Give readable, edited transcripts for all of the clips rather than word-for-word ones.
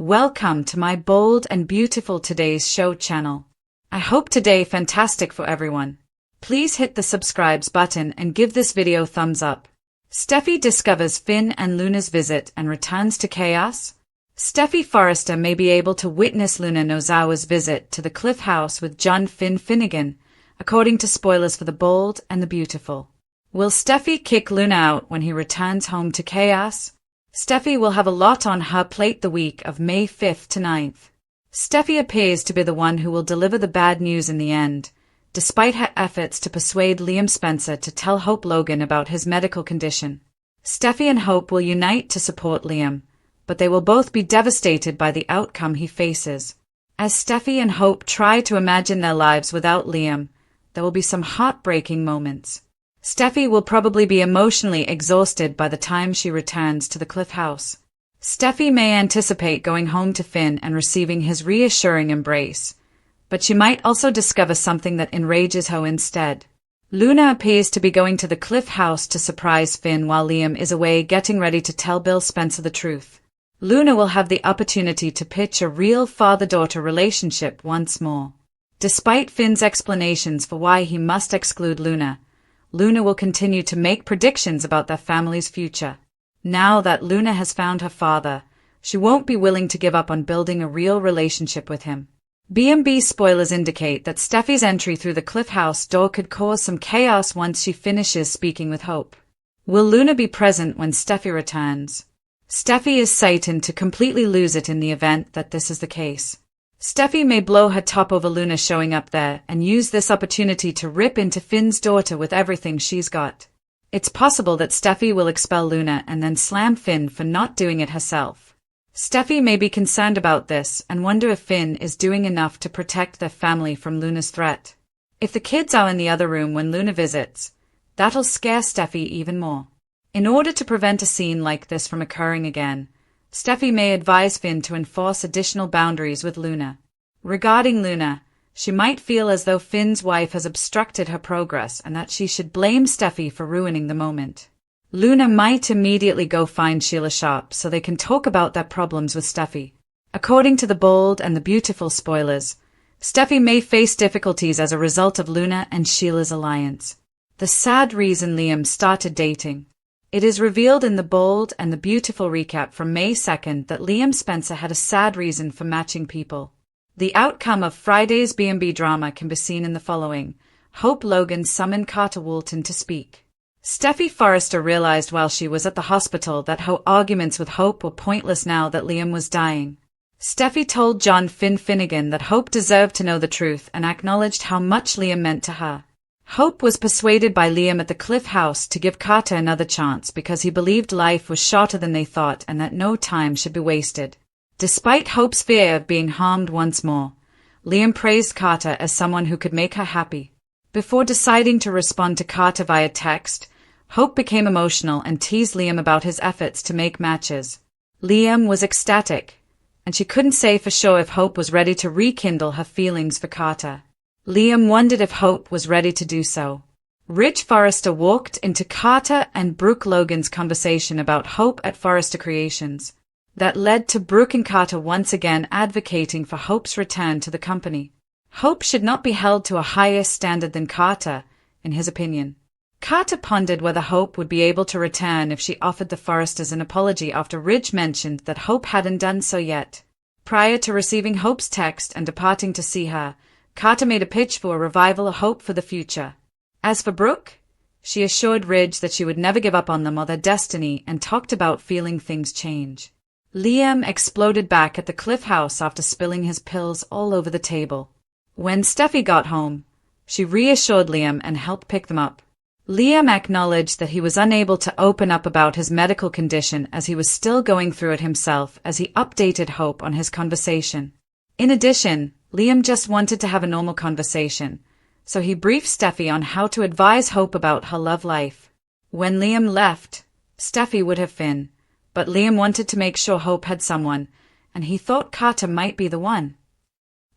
Welcome to my bold and beautiful today's show channel. I hope today fantastic for everyone. Please hit the subscribe button and give this video thumbs up. Steffy discovers Finn and Luna's visit and returns to chaos. Steffy Forrester may be able to witness Luna Nozawa's visit to the Cliff House with John Finn Finnegan, according to spoilers for The Bold and the Beautiful. Will Steffy kick Luna out when he returns home to chaos? Steffy will have a lot on her plate the week of May 5th to 9th. Steffy appears to be the one who will deliver the bad news in the end, despite her efforts to persuade Liam Spencer to tell Hope Logan about his medical condition. Steffy and Hope will unite to support Liam, but they will both be devastated by the outcome he faces. As Steffy and Hope try to imagine their lives without Liam, there will be some heartbreaking moments. Steffy will probably be emotionally exhausted by the time she returns to the Cliff House. Steffy may anticipate going home to Finn and receiving his reassuring embrace, but she might also discover something that enrages her instead. Luna appears to be going to the Cliff House to surprise Finn while Liam is away getting ready to tell Bill Spencer the truth. Luna will have the opportunity to pitch a real father-daughter relationship once more. Despite Finn's explanations for why he must exclude Luna, Luna will continue to make predictions about their family's future. Now that Luna has found her father, she won't be willing to give up on building a real relationship with him. B&B spoilers indicate that Steffy's entry through the Cliff House door could cause some chaos once she finishes speaking with Hope. Will Luna be present when Steffy returns? Steffy is certain to completely lose it in the event that this is the case. Steffy may blow her top over Luna showing up there and use this opportunity to rip into Finn's daughter with everything she's got. It's possible that Steffy will expel Luna and then slam Finn for not doing it herself. Steffy may be concerned about this and wonder if Finn is doing enough to protect their family from Luna's threat. If the kids are in the other room when Luna visits, that'll scare Steffy even more. In order to prevent a scene like this from occurring again, Steffy may advise Finn to enforce additional boundaries with Luna. Regarding Luna, she might feel as though Finn's wife has obstructed her progress and that she should blame Steffy for ruining the moment. Luna might immediately go find Sheila Sharp so they can talk about their problems with Steffy. According to The Bold and the Beautiful spoilers, Steffy may face difficulties as a result of Luna and Sheila's alliance. The sad reason Liam started dating. It is revealed in The Bold and the Beautiful recap from May 2nd that Liam Spencer had a sad reason for matching people. The outcome of Friday's B&B drama can be seen in the following. Hope Logan summoned Carter Walton to speak. Steffy Forrester realized while she was at the hospital that her arguments with Hope were pointless now that Liam was dying. Steffy told John Finn Finnegan that Hope deserved to know the truth and acknowledged how much Liam meant to her. Hope was persuaded by Liam at the Cliff House to give Carter another chance because he believed life was shorter than they thought and that no time should be wasted. Despite Hope's fear of being harmed once more, Liam praised Carter as someone who could make her happy. Before deciding to respond to Carter via text, Hope became emotional and teased Liam about his efforts to make matches. Liam was ecstatic, and she couldn't say for sure if Hope was ready to rekindle her feelings for Carter. Liam wondered if Hope was ready to do so. Rich Forrester walked into Carter and Brooke Logan's conversation about Hope at Forrester Creations. That led to Brooke and Carter once again advocating for Hope's return to the company. Hope should not be held to a higher standard than Carter, in his opinion. Carter pondered whether Hope would be able to return if she offered the Forresters an apology after Ridge mentioned that Hope hadn't done so yet. Prior to receiving Hope's text and departing to see her, Carter made a pitch for a revival of Hope for the future. As for Brooke, she assured Ridge that she would never give up on them or their destiny and talked about feeling things change. Liam exploded back at the Cliff House after spilling his pills all over the table. When Steffy got home, she reassured Liam and helped pick them up. Liam acknowledged that he was unable to open up about his medical condition as he was still going through it himself as he updated Hope on his conversation. In addition, Liam just wanted to have a normal conversation, so he briefed Steffy on how to advise Hope about her love life. When Liam left, Steffy would have Finn, but Liam wanted to make sure Hope had someone, and he thought Carter might be the one.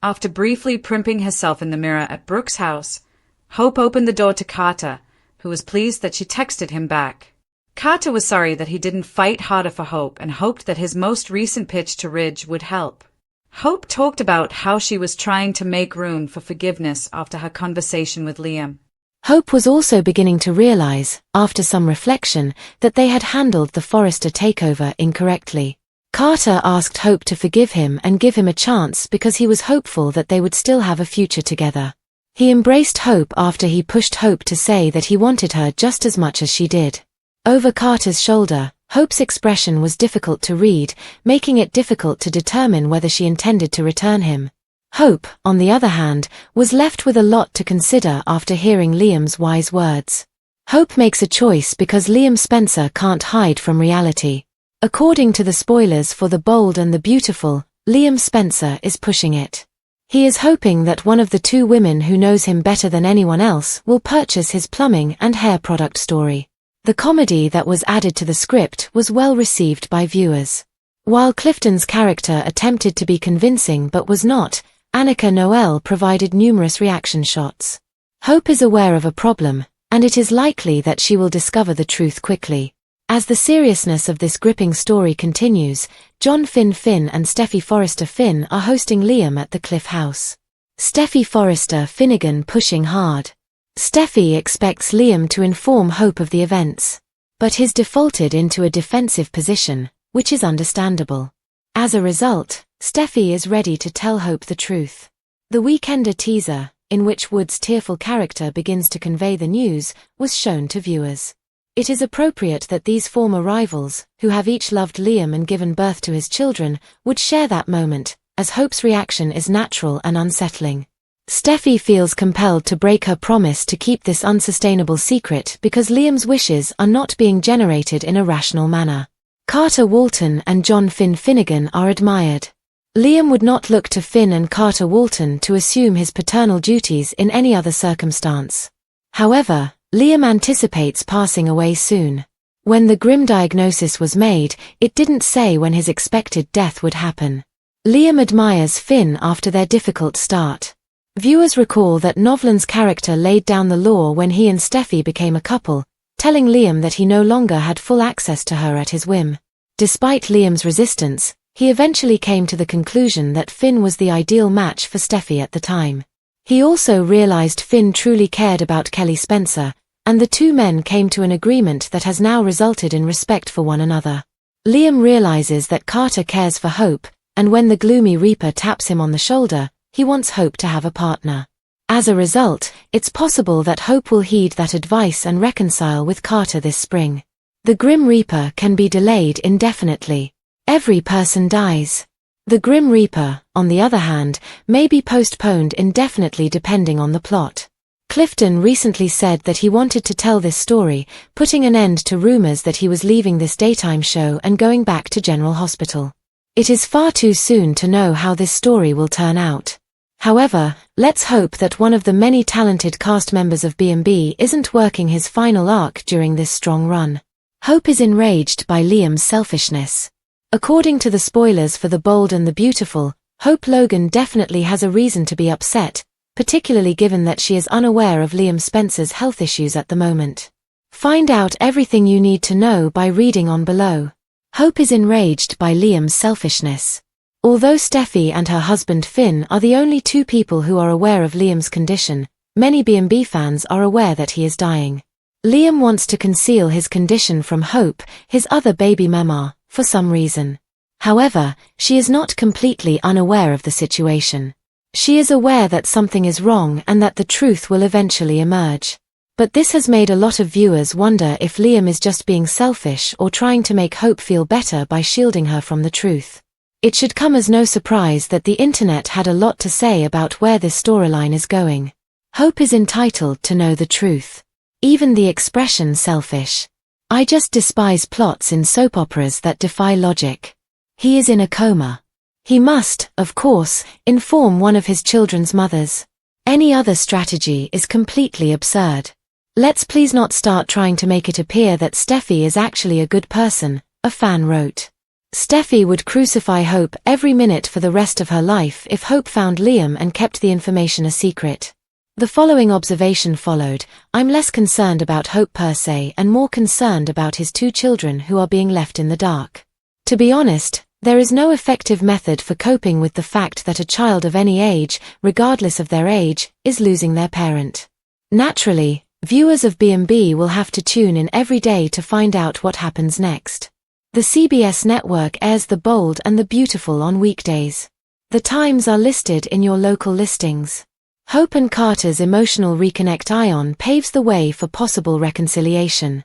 After briefly primping herself in the mirror at Brooke's house, Hope opened the door to Carter, who was pleased that she texted him back. Carter was sorry that he didn't fight harder for Hope and hoped that his most recent pitch to Ridge would help. Hope talked about how she was trying to make room for forgiveness after her conversation with Liam. Hope was also beginning to realize, after some reflection, that they had handled the Forrester takeover incorrectly. Carter asked Hope to forgive him and give him a chance because he was hopeful that they would still have a future together. He embraced Hope after he pushed Hope to say that he wanted her just as much as she did. Over Carter's shoulder, Hope's expression was difficult to read, making it difficult to determine whether she intended to return him. Hope, on the other hand, was left with a lot to consider after hearing Liam's wise words. Hope makes a choice because Liam Spencer can't hide from reality. According to the spoilers for The Bold and the Beautiful, Liam Spencer is pushing it. He is hoping that one of the two women who knows him better than anyone else will purchase his plumbing and hair product story. The comedy that was added to the script was well received by viewers. While Clifton's character attempted to be convincing but was not, Annika Noel provided numerous reaction shots. Hope is aware of a problem, and it is likely that she will discover the truth quickly. As the seriousness of this gripping story continues, John Finn and Steffy Forrester Finn are hosting Liam at the Cliff House. Steffy Forrester Finnegan pushing hard. Steffy expects Liam to inform Hope of the events, but he's defaulted into a defensive position, which is understandable. As a result, Steffy is ready to tell Hope the truth. The Weekender teaser, in which Wood's tearful character begins to convey the news, was shown to viewers. It is appropriate that these former rivals, who have each loved Liam and given birth to his children, would share that moment, as Hope's reaction is natural and unsettling. Steffy feels compelled to break her promise to keep this unsustainable secret because Liam's wishes are not being generated in a rational manner. Carter Walton and John Finnegan are admired. Liam would not look to Finn and Carter Walton to assume his paternal duties in any other circumstance. However, Liam anticipates passing away soon. When the grim diagnosis was made, it didn't say when his expected death would happen. Liam admires Finn after their difficult start. Viewers recall that Novlan's character laid down the law when he and Steffy became a couple, telling Liam that he no longer had full access to her at his whim. Despite Liam's resistance, he eventually came to the conclusion that Finn was the ideal match for Steffy at the time. He also realized Finn truly cared about Kelly Spencer, and the two men came to an agreement that has now resulted in respect for one another. Liam realizes that Carter cares for Hope, and when the gloomy Reaper taps him on the shoulder, he wants Hope to have a partner. As a result, it's possible that Hope will heed that advice and reconcile with Carter this spring. The Grim Reaper can be delayed indefinitely. Every person dies. The Grim Reaper, on the other hand, may be postponed indefinitely depending on the plot. Clifton recently said that he wanted to tell this story, putting an end to rumors that he was leaving this daytime show and going back to General Hospital. It is far too soon to know how this story will turn out. However, let's hope that one of the many talented cast members of B&B isn't working his final arc during this strong run. Hope is enraged by Liam's selfishness. According to the spoilers for The Bold and the Beautiful, Hope Logan definitely has a reason to be upset, particularly given that she is unaware of Liam Spencer's health issues at the moment. Find out everything you need to know by reading on below. Hope is enraged by Liam's selfishness. Although Steffy and her husband Finn are the only two people who are aware of Liam's condition, many B&B fans are aware that he is dying. Liam wants to conceal his condition from Hope, his other baby mama, for some reason. However, she is not completely unaware of the situation. She is aware that something is wrong and that the truth will eventually emerge. But this has made a lot of viewers wonder if Liam is just being selfish or trying to make Hope feel better by shielding her from the truth. It should come as no surprise that the internet had a lot to say about where this storyline is going. Hope is entitled to know the truth. Even the expression selfish. I just despise plots in soap operas that defy logic. He is in a coma. He must, of course, inform one of his children's mothers. Any other strategy is completely absurd. Let's please not start trying to make it appear that Steffy is actually a good person, a fan wrote. Steffy would crucify Hope every minute for the rest of her life if Hope found Liam and kept the information a secret. The following observation followed: I'm less concerned about Hope per se and more concerned about his two children who are being left in the dark. To be honest, there is no effective method for coping with the fact that a child of any age, regardless of their age, is losing their parent. Naturally, viewers of B&B will have to tune in every day to find out what happens next. The CBS network airs The Bold and the Beautiful on weekdays. The times are listed in your local listings. Hope and Carter's emotional reconnect Ion paves the way for possible reconciliation.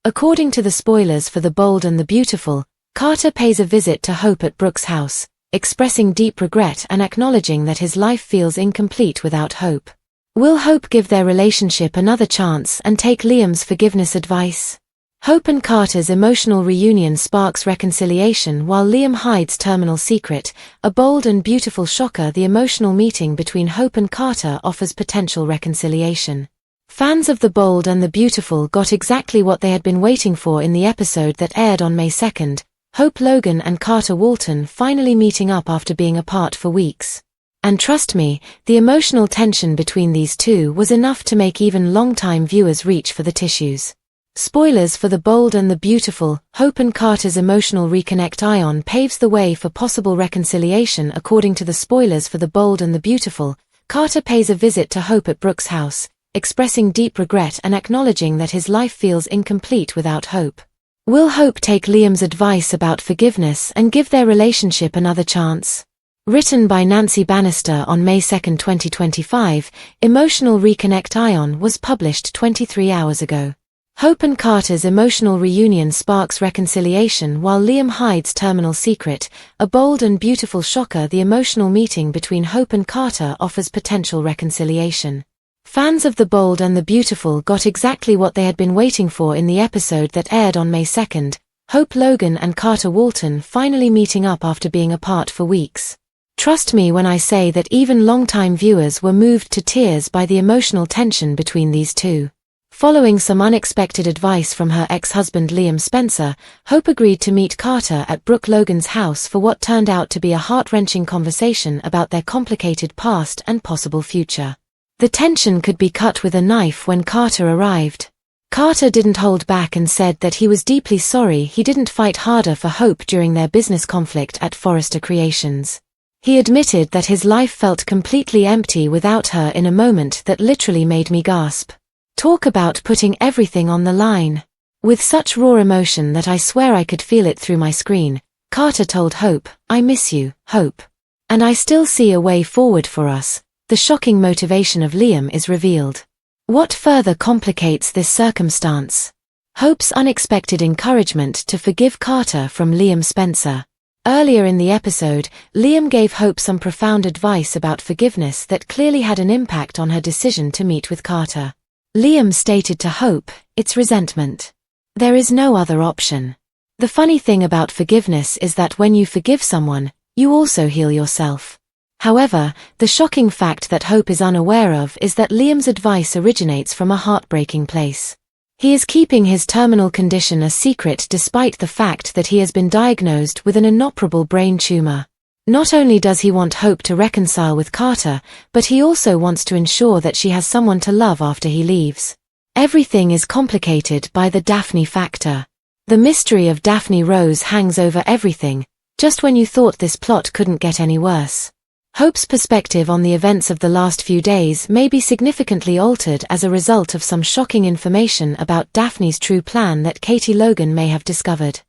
According to the spoilers for The Bold and the Beautiful, Carter pays a visit to Hope at Brooke's house, expressing deep regret and acknowledging that his life feels incomplete without Hope. Will Hope give their relationship another chance and take Liam's forgiveness advice? Hope and Carter's emotional reunion sparks reconciliation while Liam hides terminal secret. A bold and beautiful shocker: the emotional meeting between Hope and Carter offers potential reconciliation. Fans of The Bold and the Beautiful got exactly what they had been waiting for in the episode that aired on May 2nd, Hope Logan and Carter Walton finally meeting up after being apart for weeks. And trust me, the emotional tension between these two was enough to make even long-time viewers reach for the tissues. Spoilers for The Bold and the Beautiful: Hope and Carter's emotional reconnect Ion paves the way for possible reconciliation. According to the spoilers for The Bold and the Beautiful, Carter pays a visit to Hope at Brooke's house, expressing deep regret and acknowledging that his life feels incomplete without Hope. Will Hope take Liam's advice about forgiveness and give their relationship another chance? Written by Nancy Bannister on May 2, 2025, Emotional Reconnect Ion was published 23 hours ago. Hope and Carter's emotional reunion sparks reconciliation while Liam hides terminal secret. A bold and beautiful shocker: the emotional meeting between Hope and Carter offers potential reconciliation. Fans of The Bold and the Beautiful got exactly what they had been waiting for in the episode that aired on May 2nd, Hope Logan and Carter Walton finally meeting up after being apart for weeks. Trust me when I say that even longtime viewers were moved to tears by the emotional tension between these two. Following some unexpected advice from her ex-husband Liam Spencer, Hope agreed to meet Carter at Brooke Logan's house for what turned out to be a heart-wrenching conversation about their complicated past and possible future. The tension could be cut with a knife when Carter arrived. Carter didn't hold back and said that he was deeply sorry he didn't fight harder for Hope during their business conflict at Forrester Creations. He admitted that his life felt completely empty without her in a moment that literally made me gasp. Talk about putting everything on the line. With such raw emotion that I swear I could feel it through my screen, Carter told Hope, "I miss you, Hope. And I still see a way forward for us." The shocking motivation of Liam is revealed. What further complicates this circumstance? Hope's unexpected encouragement to forgive Carter from Liam Spencer. Earlier in the episode, Liam gave Hope some profound advice about forgiveness that clearly had an impact on her decision to meet with Carter. Liam stated to Hope, "It's resentment. There is no other option." The funny thing about forgiveness is that when you forgive someone, you also heal yourself. However, the shocking fact that Hope is unaware of is that Liam's advice originates from a heartbreaking place. He is keeping his terminal condition a secret despite the fact that he has been diagnosed with an inoperable brain tumor. Not only does he want Hope to reconcile with Carter, but he also wants to ensure that she has someone to love after he leaves. Everything is complicated by the Daphne factor. The mystery of Daphne Rose hangs over everything, just when you thought this plot couldn't get any worse. Hope's perspective on the events of the last few days may be significantly altered as a result of some shocking information about Daphne's true plan that Katie Logan may have discovered.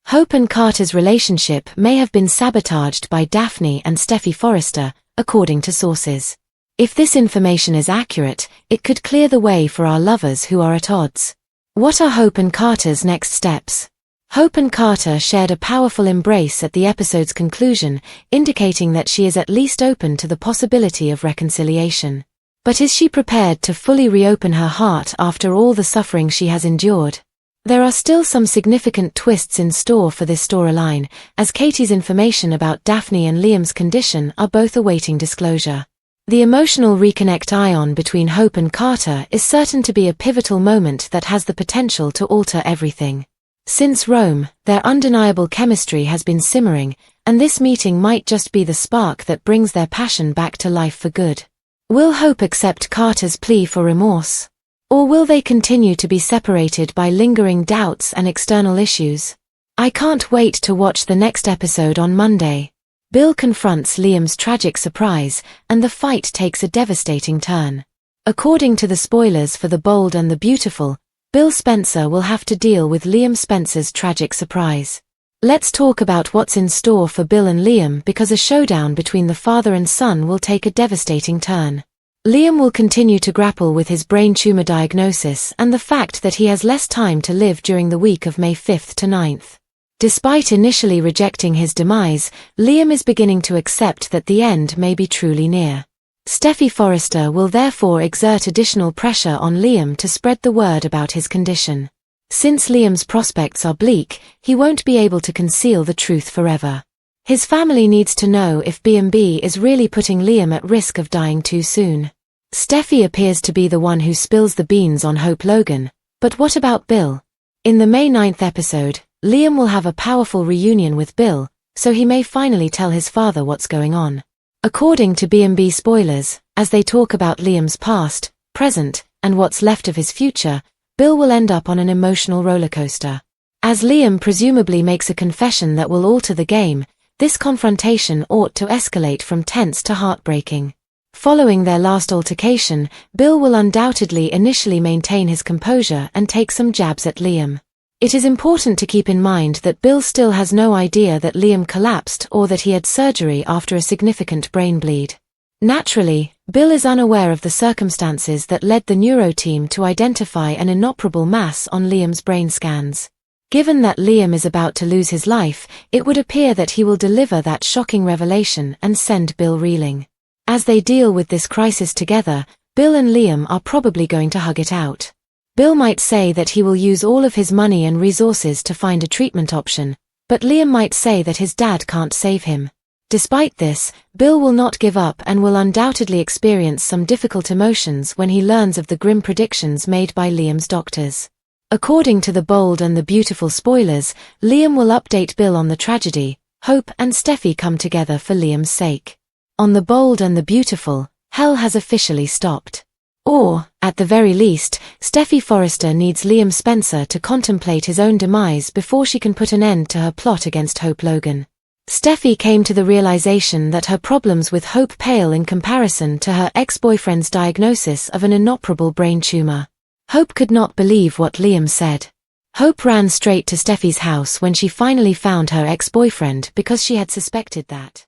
Hope and Carter's relationship may have been sabotaged by Daphne and Steffy Forrester, according to sources. If this information is accurate, it could clear the way for our lovers who are at odds. What are Hope and Carter's next steps? Hope and Carter shared a powerful embrace at the episode's conclusion, indicating that she is at least open to the possibility of reconciliation. But is she prepared to fully reopen her heart after all the suffering she has endured? There are still some significant twists in store for this storyline, as Katie's information about Daphne and Liam's condition are both awaiting disclosure. The emotional reconnect Ion between Hope and Carter is certain to be a pivotal moment that has the potential to alter everything. Since Rome, their undeniable chemistry has been simmering, and this meeting might just be the spark that brings their passion back to life for good. Will Hope accept Carter's plea for remorse? Or will they continue to be separated by lingering doubts and external issues? I can't wait to watch the next episode on Monday. Bill confronts Liam's tragic surprise, and the fight takes a devastating turn. According to the spoilers for The Bold and the Beautiful, Bill Spencer will have to deal with Liam Spencer's tragic surprise. Let's talk about what's in store for Bill and Liam, because a showdown between the father and son will take a devastating turn. Liam will continue to grapple with his brain tumor diagnosis and the fact that he has less time to live during the week of May 5th to 9th. Despite initially rejecting his demise, Liam is beginning to accept that the end may be truly near. Steffy Forrester will therefore exert additional pressure on Liam to spread the word about his condition. Since Liam's prospects are bleak, he won't be able to conceal the truth forever. His family needs to know if B&B is really putting Liam at risk of dying too soon. Steffy appears to be the one who spills the beans on Hope Logan, but what about Bill? In the May 9th episode, Liam will have a powerful reunion with Bill, so he may finally tell his father what's going on. According to B&B spoilers, as they talk about Liam's past, present, and what's left of his future, Bill will end up on an emotional rollercoaster. As Liam presumably makes a confession that will alter the game, this confrontation ought to escalate from tense to heartbreaking. Following their last altercation, Bill will undoubtedly initially maintain his composure and take some jabs at Liam. It is important to keep in mind that Bill still has no idea that Liam collapsed or that he had surgery after a significant brain bleed. Naturally, Bill is unaware of the circumstances that led the neuro team to identify an inoperable mass on Liam's brain scans. Given that Liam is about to lose his life, it would appear that he will deliver that shocking revelation and send Bill reeling. As they deal with this crisis together, Bill and Liam are probably going to hug it out. Bill might say that he will use all of his money and resources to find a treatment option, but Liam might say that his dad can't save him. Despite this, Bill will not give up and will undoubtedly experience some difficult emotions when he learns of the grim predictions made by Liam's doctors. According to The Bold and the Beautiful spoilers, Liam will update Bill on the tragedy. Hope and Steffy come together for Liam's sake. On The Bold and the Beautiful, hell has officially stopped. Or, at the very least, Steffy Forrester needs Liam Spencer to contemplate his own demise before she can put an end to her plot against Hope Logan. Steffy came to the realization that her problems with Hope pale in comparison to her ex-boyfriend's diagnosis of an inoperable brain tumor. Hope could not believe what Liam said. Hope ran straight to Steffy's house when she finally found her ex-boyfriend because she had suspected that